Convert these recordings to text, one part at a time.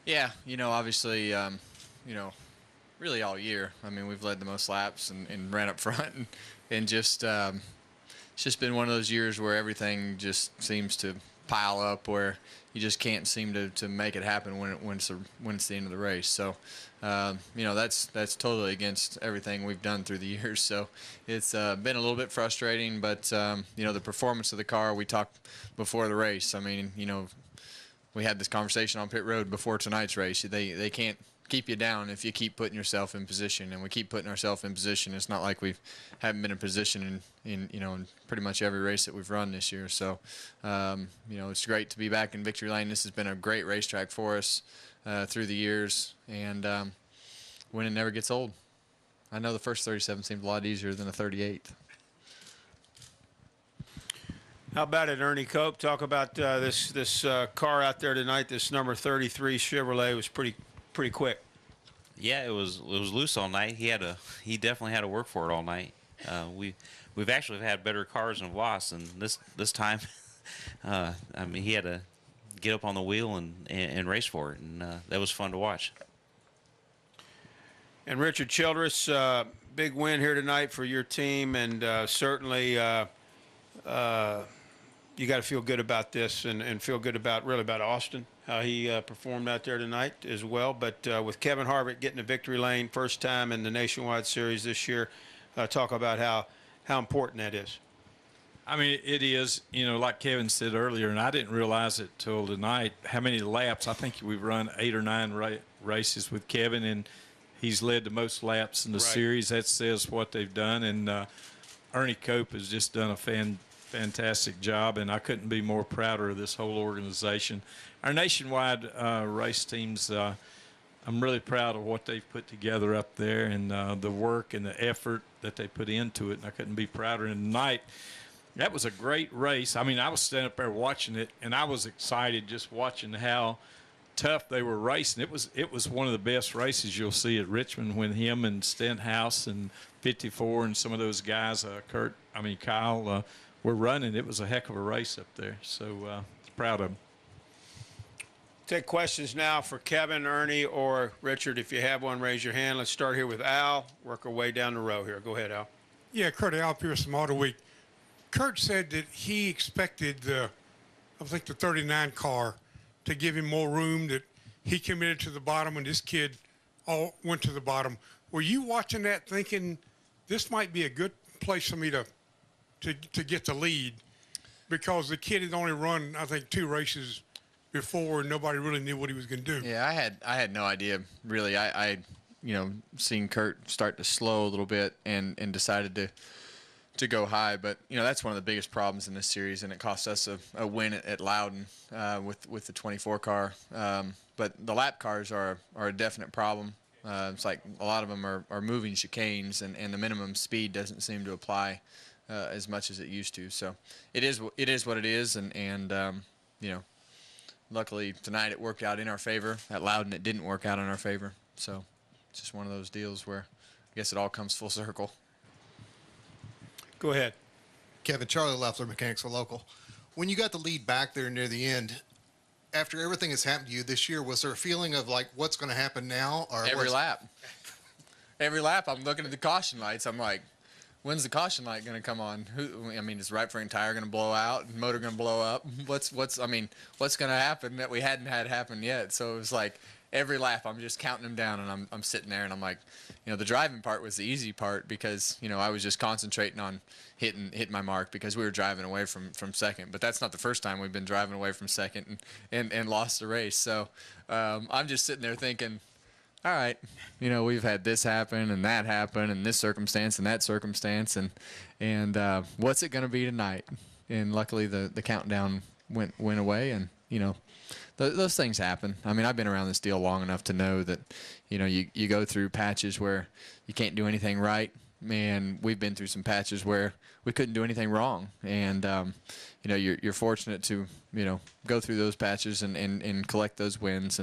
Yeah, obviously, you know, really all year. I mean, we've led the most laps and ran up front, and just it's just been one of those years where everything just seems to pile up, where you just can't seem to make it happen when it's the end of the race. So, that's totally against everything we've done through the years. So it's been a little bit frustrating, but the performance of the car, we talked before the race. I mean, we had this conversation on pit road before tonight's race. They can't keep you down if you keep putting yourself in position, and we keep putting ourselves in position. It's not like we haven't been in position in pretty much every race that we've run this year. So it's great to be back in victory lane. This has been a great racetrack for us through the years, and winning never gets old. I know the first 37 seemed a lot easier than the 38. How about it, Ernie Cope? Talk about this car out there tonight. This number 33 Chevrolet was pretty quick. Yeah, it was loose all night. He definitely had to work for it all night. We've actually had better cars and have lost, and this time, I mean, he had to get up on the wheel and race for it, and that was fun to watch. And Richard Childress, big win here tonight for your team, and certainly you got to feel good about this and feel good about Austin, how he performed out there tonight as well. But with Kevin Harvick getting a victory lane first time in the Nationwide Series this year, talk about how important that is. I mean, it is, like Kevin said earlier, and I didn't realize it till tonight, how many laps. I think we've run 8 or 9 races with Kevin, and he's led the most laps in the series. That says what they've done. And Ernie Cope has just done a fantastic job, and I couldn't be more prouder of this whole organization. Our nationwide race teams, I'm really proud of what they've put together up there, and the work and the effort that they put into it, and I couldn't be prouder. And tonight, that was a great race. I mean, I was standing up there watching it, and I was excited just watching how tough they were racing. It was one of the best races you'll see at Richmond when him and Stenhouse and 54 and some of those guys, Kyle, were running. It was a heck of a race up there. So proud of them. Take questions now for Kevin, Ernie, or Richard. If you have one, raise your hand. Let's start here with Al. Work our way down the row here. Go ahead, Al. Yeah, Kurt, Al Pierce from Auto Week. Kurt said that he expected the 39 car to give him more room, that he committed to the bottom and this kid all went to the bottom. Were you watching that thinking this might be a good place for me to get the lead, because the kid had only run, I think, 2 races before and nobody really knew what he was going to do? Yeah, I had no idea, really. I seen Kurt start to slow a little bit and decided to go high, but that's one of the biggest problems in this series, and it cost us a win at Loudon with the 24 car. But the lap cars are a definite problem. It's like a lot of them are moving chicanes, and the minimum speed doesn't seem to apply as much as it used to. So it is what it is, and luckily tonight it worked out in our favor. At Loudon it didn't work out in our favor. So it's just one of those deals where I guess it all comes full circle. Go ahead. Kevin, Charlie Leffler, Mechanics for Local. When you got the lead back there near the end, after everything that's happened to you this year, was there a feeling of like what's going to happen now? Or every lap I'm looking at the caution lights. I'm like, when's the caution light going to come on? Is the right front tire going to blow out? Motor going to blow up? What's going to happen that we hadn't had happen yet? So it was like every lap I'm just counting them down, and I'm sitting there and I'm like, the driving part was the easy part, because I was just concentrating on hitting my mark, because we were driving away from second. But that's not the first time we've been driving away from second and lost the race. So I'm just sitting there thinking, all right, we've had this happen and that happen and this circumstance and that circumstance, and what's it going to be tonight? And luckily the countdown went away, and those things happen. I mean, I've been around this deal long enough to know that you go through patches where you can't do anything right, and we've been through some patches where we couldn't do anything wrong, and you're fortunate to go through those patches and collect those wins,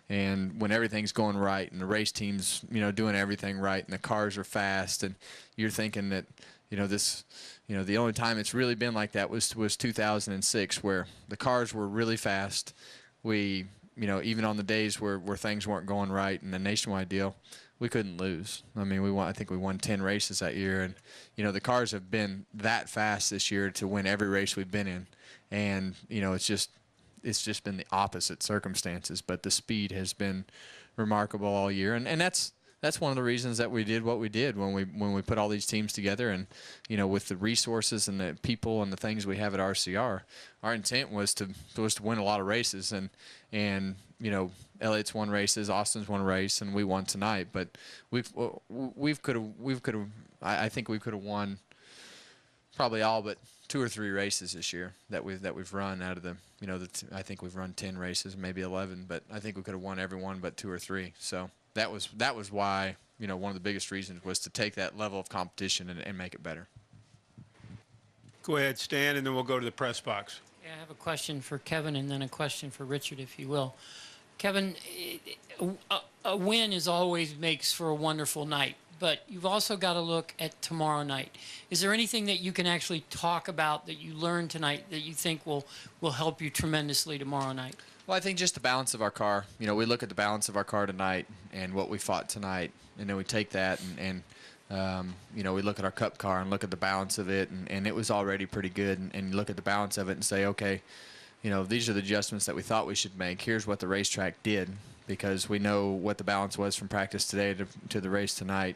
and when everything's going right and the race team's doing everything right and the cars are fast, and you're thinking that the only time it's really been like that was 2006, where the cars were really fast. We even on the days where things weren't going right in the Nationwide deal, we couldn't lose. I mean, I think we won 10 races that year, and the cars have been that fast this year to win every race we've been in, and it's just been the opposite circumstances. But the speed has been remarkable all year, and that's one of the reasons that we did what we did when we put all these teams together, and with the resources and the people and the things we have at RCR, our intent was to win a lot of races, and Elliott's won races, Austin's won a race, and we won tonight. But I think we could have won probably all but 2 or 3 races this year that we've run out of the I think we've run 10 races, maybe 11, but I think we could have won every one but 2 or 3. So that was why one of the biggest reasons was to take that level of competition and make it better. Go ahead, Stan, and then we'll go to the press box. Yeah, I have a question for Kevin and then a question for Richard, if you will. Kevin, a win always makes for a wonderful night, but you've also got to look at tomorrow night. Is there anything that you can actually talk about that you learned tonight that you think will help you tremendously tomorrow night? Well, I think just the balance of our car. We look at the balance of our car tonight and what we fought tonight, and then we take that and we look at our Cup car and look at the balance of it, and it was already pretty good. And look at the balance of it and say, okay, these are the adjustments that we thought we should make. Here's what the racetrack did, because we know what the balance was from practice today to the race tonight.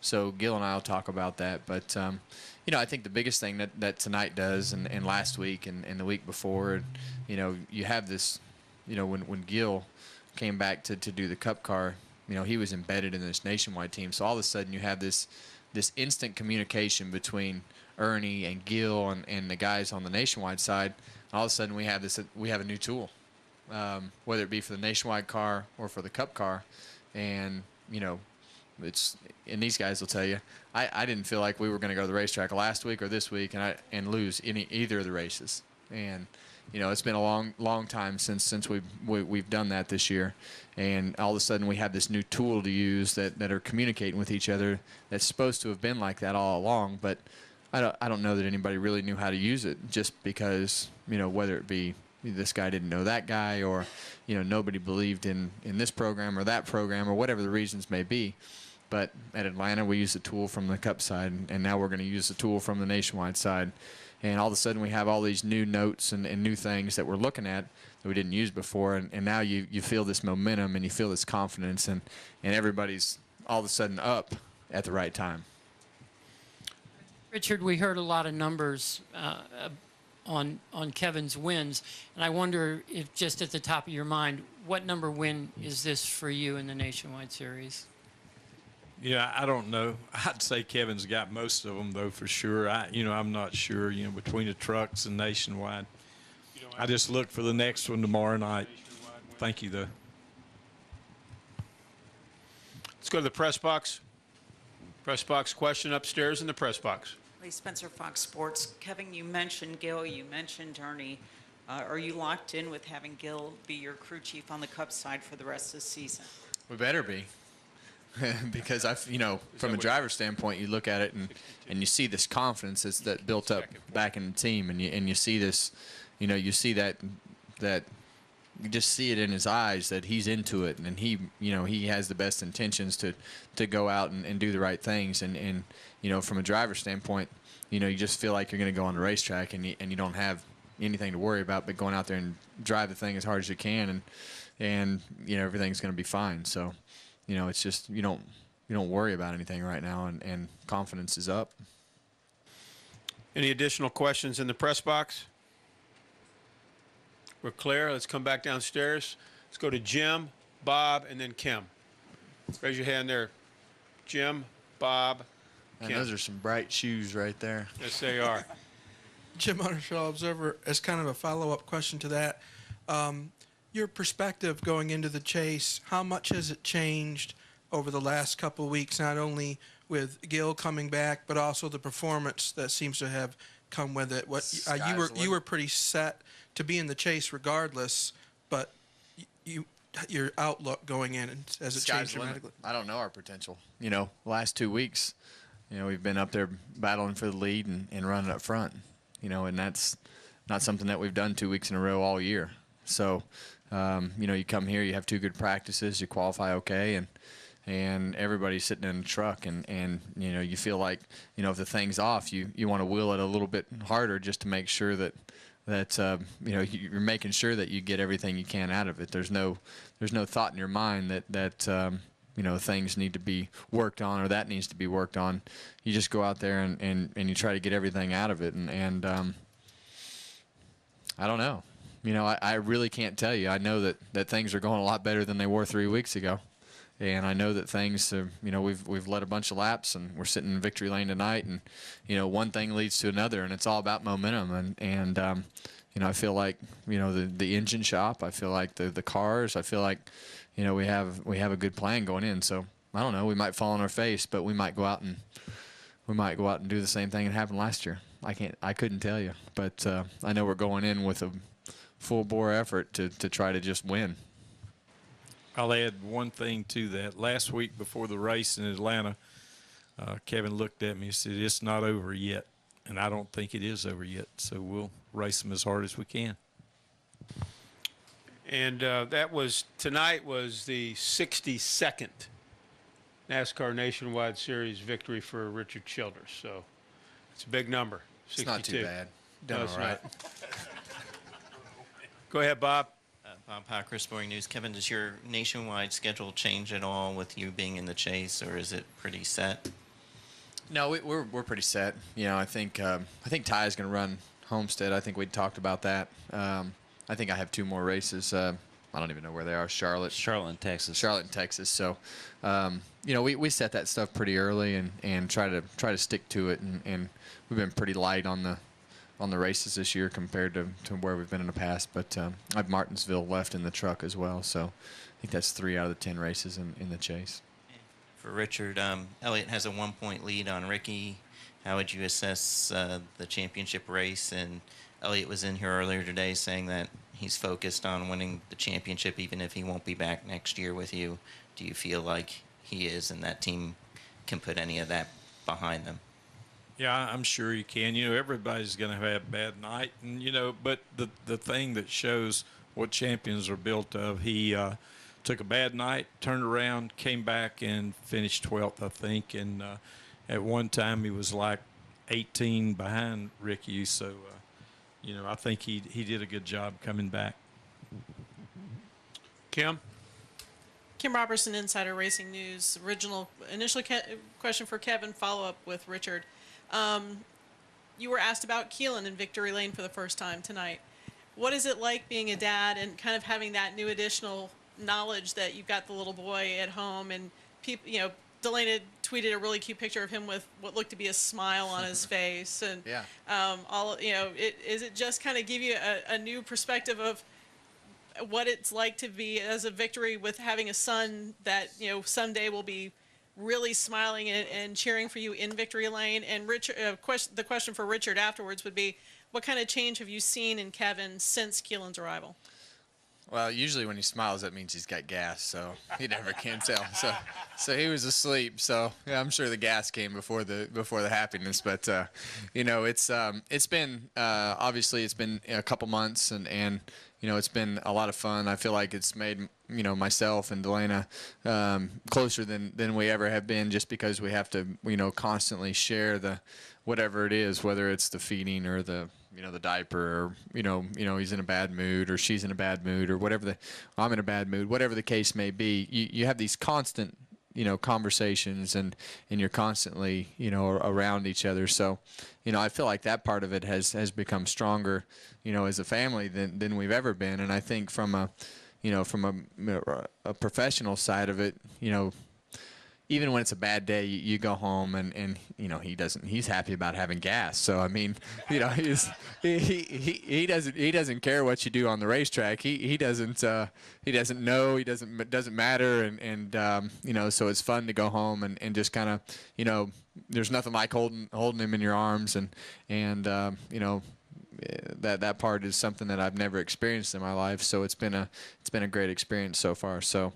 So Gil and I will talk about that. But, I think the biggest thing that tonight does and last week and the week before, you have this, when Gil came back to do the Cup car, he was embedded in this Nationwide team. So all of a sudden you have this instant communication between Ernie and Gil and the guys on the Nationwide side. All of a sudden we have a new tool, whether it be for the Nationwide car or for the Cup car. And, and these guys will tell you, I didn't feel like we were going to go to the racetrack last week or this week and lose either of the races. And, it's been a long time since we've done that this year. And all of a sudden we have this new tool to use that are communicating with each other that's supposed to have been like that all along. But I don't know that anybody really knew how to use it, just because, whether it be this guy didn't know that guy, or, nobody believed in this program or that program, or whatever the reasons may be. But at Atlanta, we used the tool from the Cup side, and now we're going to use the tool from the Nationwide side. And all of a sudden we have all these new notes and new things that we're looking at that we didn't use before. And now you feel this momentum and you feel this confidence, and everybody's all of a sudden up at the right time. Richard, we heard a lot of numbers on Kevin's wins, and I wonder if, just at the top of your mind, what number win is this for you in the Nationwide Series? Yeah, I don't know. I'd say Kevin's got most of them, though, for sure. I'm not sure, between the trucks and Nationwide. I just look for the next one tomorrow night. Thank you, though. Let's go to the press box. Press box question upstairs in the press box. Lee Spencer, Fox Sports. Kevin, you mentioned Gil, you mentioned Ernie. Are you locked in with having Gil be your crew chief on the Cup side for the rest of the season? We better be. Because from a driver's standpoint, you look at it and you see this confidence that built up back in the team, and you see this, you see that you just see it in his eyes that he's into it, and he has the best intentions to go out and do the right things, and from a driver's standpoint, you just feel like you're going to go on the racetrack and you don't have anything to worry about but going out there and drive the thing as hard as you can, and everything's going to be fine. So. It's just you don't worry about anything right now, and confidence is up. Any additional questions in the press box? We're clear. Let's come back downstairs. Let's go to Jim, Bob, and then Kim. Raise your hand there. Jim, Bob, And Kim. those are some bright shoes right there. Yes, they are. Jim Undershaw, Observer, as kind of a follow-up question to that, your perspective going into the chase, how much has it changed over the last couple of weeks, not only with Gil coming back, but also the performance that seems to have come with it? You were pretty set to be in the chase regardless, but your outlook going in has it changed dramatically? I don't know our potential. Last 2 weeks, we've been up there battling for the lead and running up front. And that's not something that we've done 2 weeks in a row all year. So, you come here, you have 2 good practices, you qualify okay, and everybody's sitting in the truck, and you feel like, if the thing's off, you want to wheel it a little bit harder just to make sure that you're making sure that you get everything you can out of it. There's no thought in your mind that things need to be worked on or that needs to be worked on. You just go out there and you try to get everything out of it, and I don't know. I really can't tell you. I know that things are going a lot better than they were 3 weeks ago. And I know that things, we've led a bunch of laps, and we're sitting in victory lane tonight, and one thing leads to another, and it's all about momentum. And I feel like the engine shop, I feel like the cars, I feel like we have a good plan going in. So I don't know, we might fall on our face, but we might go out and do the same thing that happened last year. I couldn't tell you, but I know we're going in with a full bore effort to try to just win. I'll add one thing to that. Last week before the race in Atlanta, Kevin looked at me and said, "It's not over yet." And I don't think it is over yet. So we'll race them as hard as we can. And tonight was the 62nd NASCAR Nationwide Series victory for Richard Childress. So it's a big number. 62. It's not too bad. Done No, it's all right. Go ahead, Bob. Bob Packer, Sporting News. Kevin, does your nationwide schedule change at all with you being in the chase, or is it pretty set? No, we're pretty set. I think Ty is going to run Homestead. I think we talked about that. I think I have 2 more races. I don't even know where they are. Charlotte and Texas. So, we set that stuff pretty early and try to stick to it. And we've been pretty light on the races this year compared to where we've been in the past. But I have Martinsville left in the truck as well. So I think that's 3 out of the 10 races in the chase. For Richard, Elliott has a 1-point lead on Ricky. How would you assess the championship race? And Elliott was in here earlier today saying that he's focused on winning the championship even if he won't be back next year with you. Do you feel like he is and that team can put any of that behind them? Yeah, I'm sure you can. Everybody's going to have a bad night, and but the thing that shows what champions are built of, he took a bad night, turned around, came back, and finished 12th, I think. And at one time, he was like 18 behind Ricky. So, I think he did a good job coming back. Kim? Kim Robertson, Insider Racing News. Initial question for Kevin, follow-up with Richard. You were asked about Keelan in victory lane for the first time tonight. What is it like being a dad and kind of having that new additional knowledge that you've got the little boy at home, and people, Delana tweeted a really cute picture of him with what looked to be a smile on his face, and Yeah. Is it just kind of give you a new perspective of what it's like to be as a victory with having a son that someday will be really smiling and cheering for you in victory lane? And Richard, the question for Richard afterwards would be, what kind of change have you seen in Kevin since Keelan's arrival? Well, usually when he smiles, that means he's got gas, so he never can tell. So he was asleep. So yeah, I'm sure the gas came before the happiness. But it's been obviously it's been a couple months, and it's been a lot of fun. I feel like it's made myself and Delana closer than we ever have been, just because we have to constantly share the whatever it is, whether it's the feeding or the the diaper, or he's in a bad mood or she's in a bad mood or whatever I'm in a bad mood, whatever the case may be. You have these constant conversations, and you're constantly around each other. So I feel like that part of it has become stronger as a family than we've ever been. And I think from a professional side of it, even when it's a bad day, you go home and he's happy about having gas. So I mean, he doesn't care what you do on the racetrack. He doesn't know, it doesn't matter. And so it's fun to go home and just kind of, there's nothing like holding him in your arms, and that part is something that I've never experienced in my life. So it's been a great experience so far. So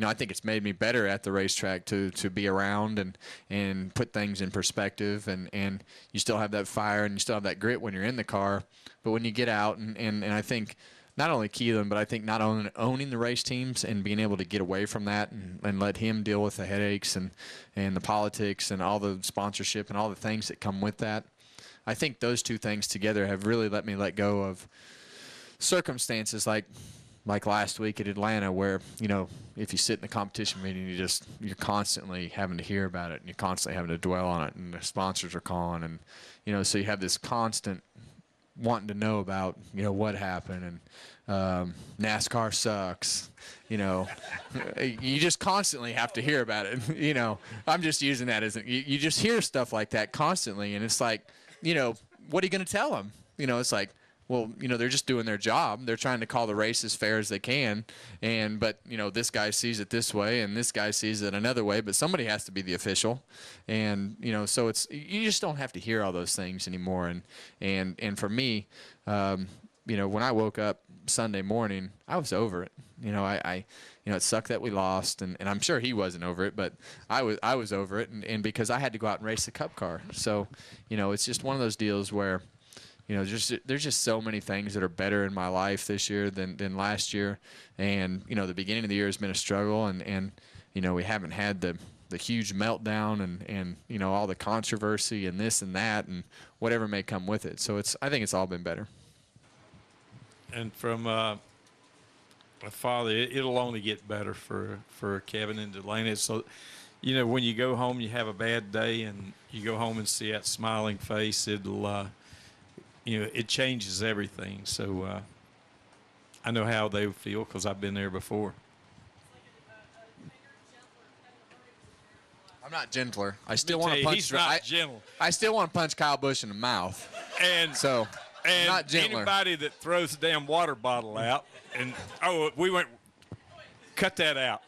I think it's made me better at the racetrack to be around and put things in perspective, and you still have that fire and you still have that grit when you're in the car, but when you get out and I think not only Keelan, but I think not only owning the race teams and being able to get away from that and let him deal with the headaches and the politics and all the sponsorship and all the things that come with that. I think those two things together have really let me let go of circumstances like last week at Atlanta, where, you know, if you sit in the competition meeting, you're constantly having to hear about it and you're constantly having to dwell on it, and the sponsors are calling, and, you know, so you have this constant wanting to know about, you know, what happened, and NASCAR sucks, you know. You just constantly have to hear about it. You know, I'm just using that as you just hear stuff like that constantly, and it's like, you know, what are you going to tell them? You know, it's like, well, you know, they're just doing their job. They're trying to call the race as fair as they can, but, you know, this guy sees it this way and this guy sees it another way, but somebody has to be the official. And, you know, so you just don't have to hear all those things anymore. And for me, you know, when I woke up Sunday morning, I was over it. You know, you know, it sucked that we lost, and I'm sure he wasn't over it, but I was over it, and because I had to go out and race the Cup car. So, you know, it's just one of those deals where, you know, there's just so many things that are better in my life this year than last year. And, you know, the beginning of the year has been a struggle, and you know, we haven't had the huge meltdown and, you know, all the controversy and this and that and whatever may come with it. So I think it's all been better. And from my father, it'll only get better for Kevin and Delaney. So, you know, when you go home, you have a bad day, and you go home and see that smiling face, it'll, you know, it changes everything. So I know how they feel because I've been there before. I'm not gentler. I still want to punch. He's not gentle. I still want to punch Kyle Busch in the mouth. And so, I'm not gentler. Anybody that throws the damn water bottle out, and we went, cut that out.